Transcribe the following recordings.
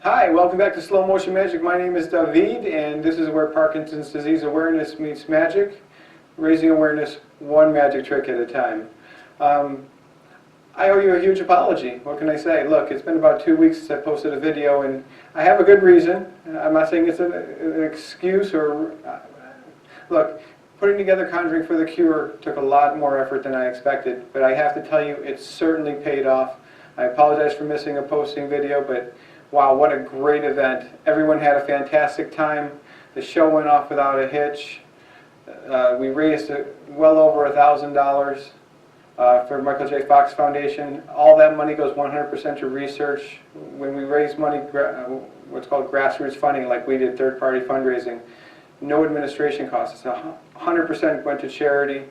Hi, welcome back to Slow Motion Magic. My name is David, and this is where Parkinson's disease awareness meets magic, raising awareness one magic trick at a time. I owe you a huge apology. What can I say? Look, it's been about 2 weeks since I posted a video, and I have a good reason. I'm not saying it's an excuse or... Look, putting together Conjuring for the Cure took a lot more effort than I expected, but I have to tell you, it certainly paid off. I apologize for missing a posting video, but wow, what a great event. Everyone had a fantastic time. The show went off without a hitch. We raised well over $1,000 for Michael J. Fox Foundation. All that money goes 100% to research. When we raise money, what's called grassroots funding, like we did third-party fundraising, no administration costs. It's 100% went to charity.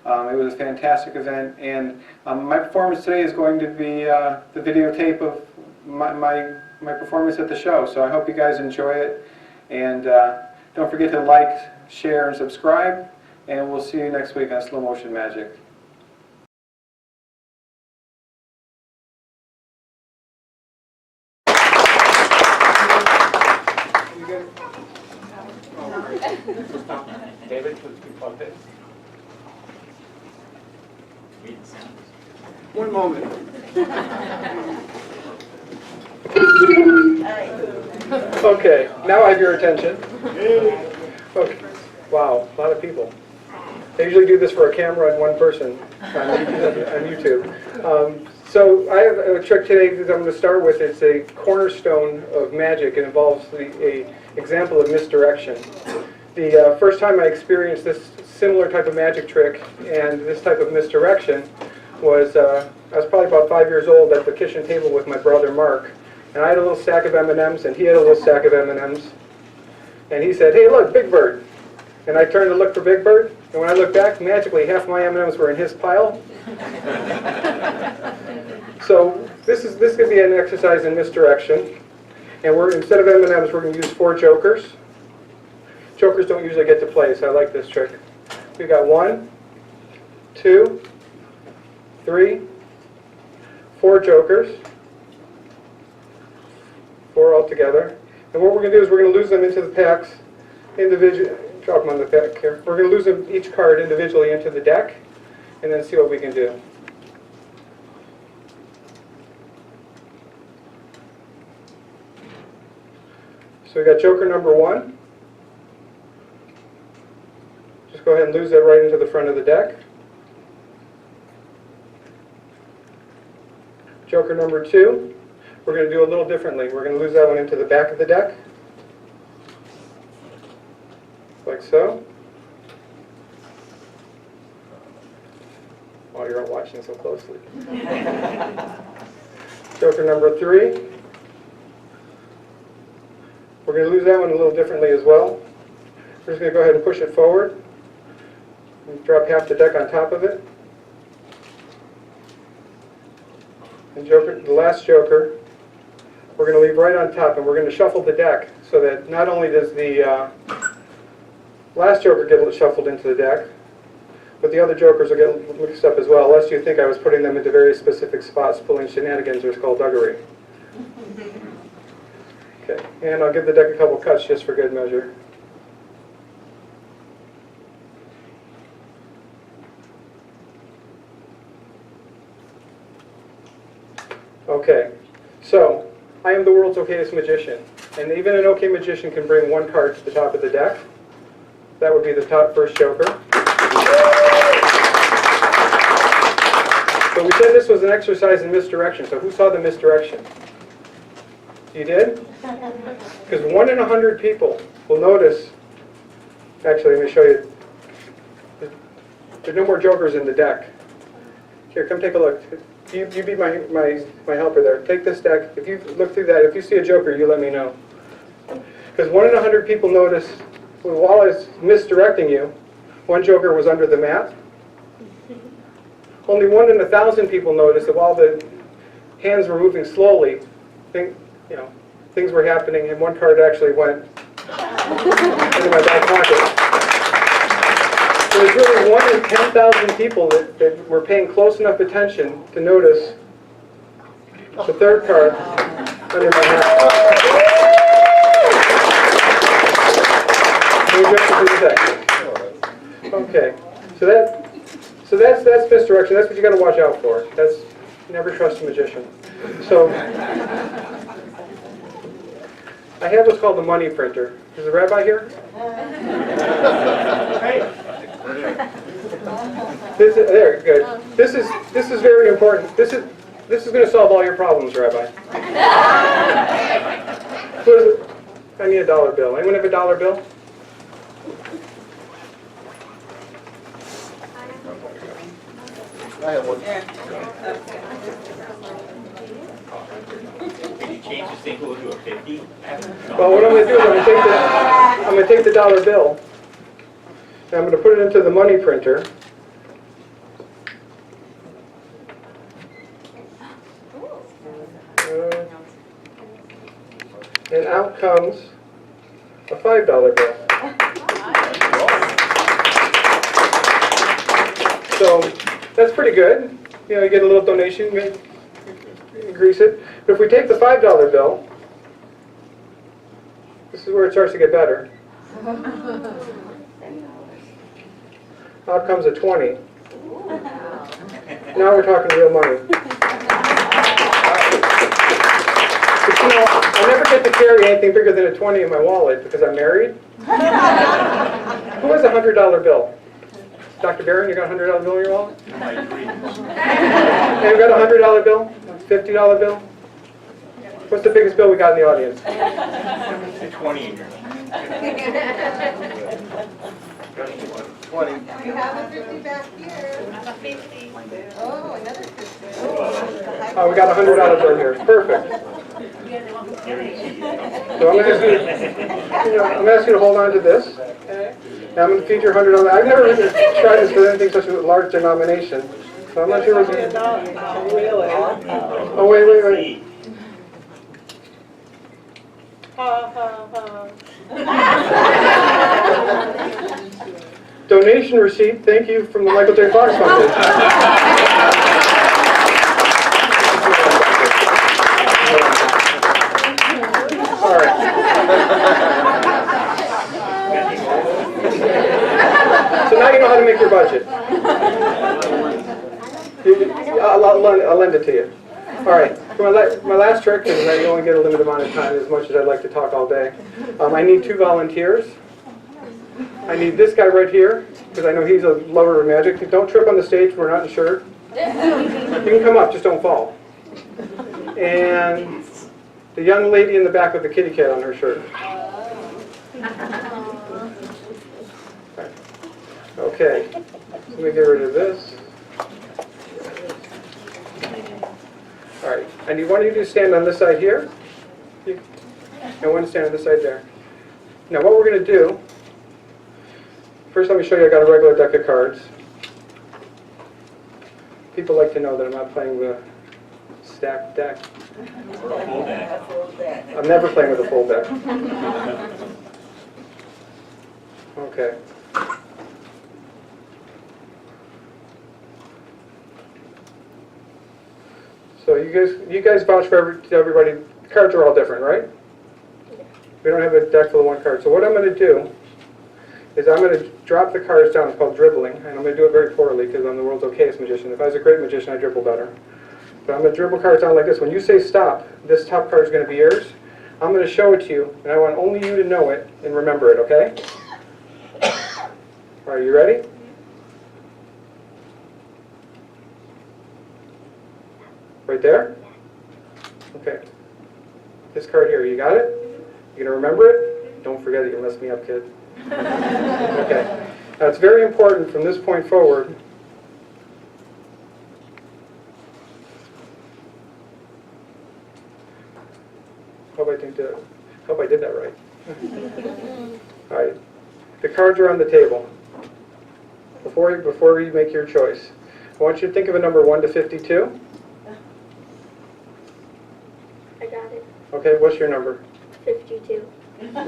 It was a fantastic event, and my performance today is going to be the videotape of my performance at the show. So I hope you guys enjoy it, and don't forget to like, share, and subscribe, and we'll see you next week on Slow Motion Magic. You good? David, please be plugged in. One moment. Okay, now I have your attention. Okay. Wow, a lot of people. I usually do this for a camera and one person on YouTube. So I have a trick today that I'm going to start with. It's a cornerstone of magic. It involves an example of misdirection. The first time I experienced this similar type of magic trick and this type of misdirection was, I was probably about 5 years old at the kitchen table with my brother Mark. And I had a little sack of M&Ms, and he had a little sack of M&Ms. And he said, "Hey, look, Big Bird." And I turned to look for Big Bird, and when I looked back, magically half my M&Ms were in his pile. So this could be an exercise in misdirection. And instead of M&Ms, we're going to use 4 jokers. Jokers don't usually get to play, so I like this trick. We've got 1, 2, 3, 4 jokers. 4 altogether. And what we're going to do is we're going to lose them into the packs individually. Drop them on the pack here. We're going to lose them, each card individually into the deck, and then see what we can do. So we got joker number 1. Just go ahead and lose that right into the front of the deck. Joker number 2. We're going to do a little differently. We're going to lose that one into the back of the deck, like so. While you're all watching so closely. Joker number 3. We're going to lose that one a little differently as well. We're just going to go ahead and push it forward and drop half the deck on top of it. And the last joker, we're going to leave right on top, and we're going to shuffle the deck so that not only does the last joker get shuffled into the deck, but the other jokers will get mixed up as well, lest you think I was putting them into very specific spots, pulling shenanigans or skullduggery. Okay, and I'll give the deck a couple cuts just for good measure. Okay, so I am the world's okayest magician, and even an okay magician can bring 1 card to the top of the deck. That would be the first joker. So we said this was an exercise in misdirection, so who saw the misdirection? You did? Because 1 in 100 people will notice, actually let me show you, there's no more jokers in the deck. Here, come take a look. You be my helper there. Take this deck. If you look through that, if you see a joker, you let me know. Because 1 in 100 people notice, while I was misdirecting you, 1 joker was under the mat. Only 1 in 1,000 people noticed that while the hands were moving slowly, things were happening, and 1 card actually went into my back pocket. So there's really 1 in 10,000 people that were paying close enough attention to notice the 3rd card under my hat. Okay, so that's misdirection. That's what you got to watch out for. That's never trust a magician. So I have what's called the money printer. Is the rabbi here? There, good. This is very important. This is going to solve all your problems, Rabbi. What is it? I need a dollar bill. Anyone have a dollar bill? I have one. Can you change the single to a 50? Well, what I'm going to do is I'm going to take the dollar bill and I'm going to put it into the money printer. And out comes a $5 bill. So that's pretty good. You know, you get a little donation, increase it. But if we take the $5 bill, this is where it starts to get better. Out comes a 20. Now we're talking real money. But you know, I never get to carry anything bigger than a 20 in my wallet because I'm married. Who has a $100 bill? Dr. Barron, you got a $100 bill in your wallet? Hey, you got a $100 bill? $50 bill? What's the biggest bill we got in the audience? 20 in here. 20. We have a 50 back here. A 50. Oh, another 50. Oh, we got a $100 bill here. Perfect. So I'm going to ask you to hold on to this. Now I'm going to feed your $100. I've never really tried this with anything such as a large denomination. So I'm not sure what you... Oh, wait. Donation receipt, thank you, from the Michael J. Fox Foundation. All right. So now you know how to make your budget. I'll lend it to you. All right. For my last trick, and I only get a limited amount of time as much as I'd like to talk all day. I need 2 volunteers. I need this guy right here, because I know he's a lover of magic. Don't trip on the stage, we're not insured. You can come up, just don't fall. And the young lady in the back with the kitty cat on her shirt. Okay, let me get rid of this. All right, I need one of you to stand on this side here, and one to stand on this side there. Now what we're going to do, first let me show you I got a regular deck of cards. People like to know that I'm not playing with a stacked deck. Or a full deck. I'm never playing with a full deck. Okay. So you guys vouch for everybody. The cards are all different, right? We don't have a deck full of one card. So what I'm going to do is I'm going to drop the cards down. It's called dribbling, and I'm going to do it very poorly because I'm the world's okayest magician. If I was a great magician, I'd dribble better. But I'm going to dribble cards down like this. When you say stop, this top card is going to be yours. I'm going to show it to you, and I want only you to know it and remember it, okay? All right, you ready? Right there? Okay. This card here, you got it? You going to remember it? Don't forget it, you messed me up, kid. Okay. Now it's very important from this point forward. Hope I did that right. All right. The cards are on the table. Before you make your choice, I want you to think of a number 1 to 52. I got it. Okay, what's your number? 52. That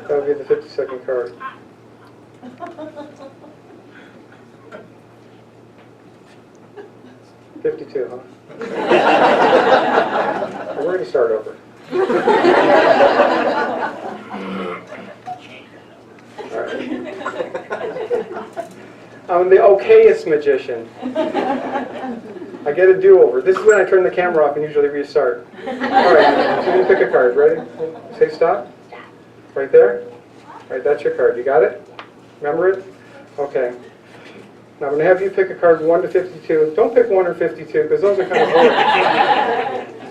would be the 52nd card. $52, huh? Well, we're going to start over. I'm the okayest magician. I get a do-over. This is when I turn the camera off and usually restart. All right, so you pick a card. Ready? Say stop. Right there? All right, that's your card. You got it? Remember it? Okay. Now I'm going to have you pick a card 1 to 52. Don't pick 1 or 52 because those are kind of boring.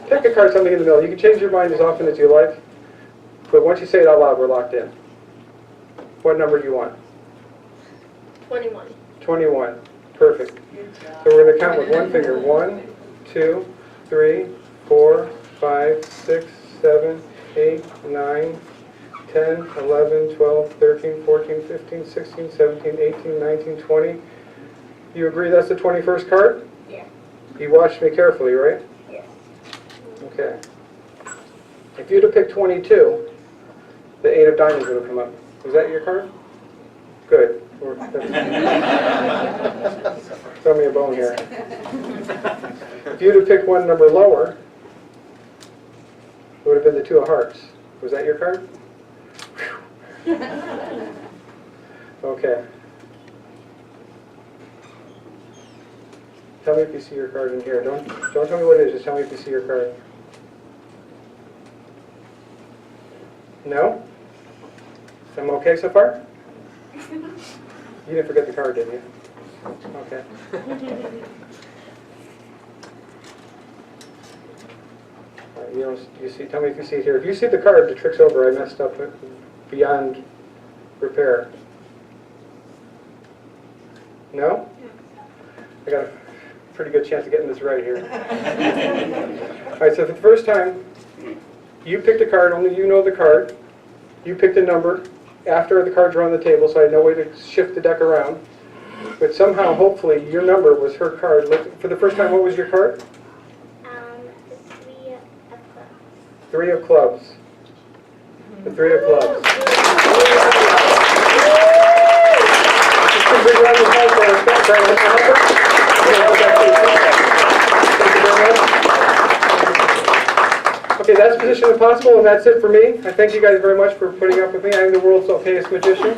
Pick a card, something in the middle. You can change your mind as often as you like. But once you say it out loud, we're locked in. What number do you want? 21. 21. Perfect. So we're going to count with one finger. 1, 2, 3, 4, 5, 6, 7, 8, 9, 10, 11, 12, 13, 14, 15, 16, 17, 18, 19, 20. You agree that's the 21st card? Yeah. You watched me carefully, right? Yes. Okay. If you'd have picked 22, the 8 of diamonds would have come up. Was that your card? Good. Throw me a bone here. If you'd have picked one number lower, it would have been the 2 of hearts. Was that your card? Okay. Tell me if you see your card in here. Don't tell me what it is. Just tell me if you see your card. No? I'm okay so far? You didn't forget the card, did you? Okay. You see? Tell me if you see it here. If you see the card, the trick's over. I messed up beyond repair. No? I got a pretty good chance of getting this right here. All right. So for the first time, you picked a card. Only you know the card. You picked a number after the cards were on the table, so I had no way to shift the deck around. But somehow, hopefully, your number was her card. For the first time, what was your card? The 3 of clubs. 3 of clubs. The 3 of clubs. Just a big round of applause for our staff, right? Mr. Hubbard? Thank you very much. Okay, that's Position Impossible, and that's it for me. I thank you guys very much for putting up with me. I am the world's okayest magician.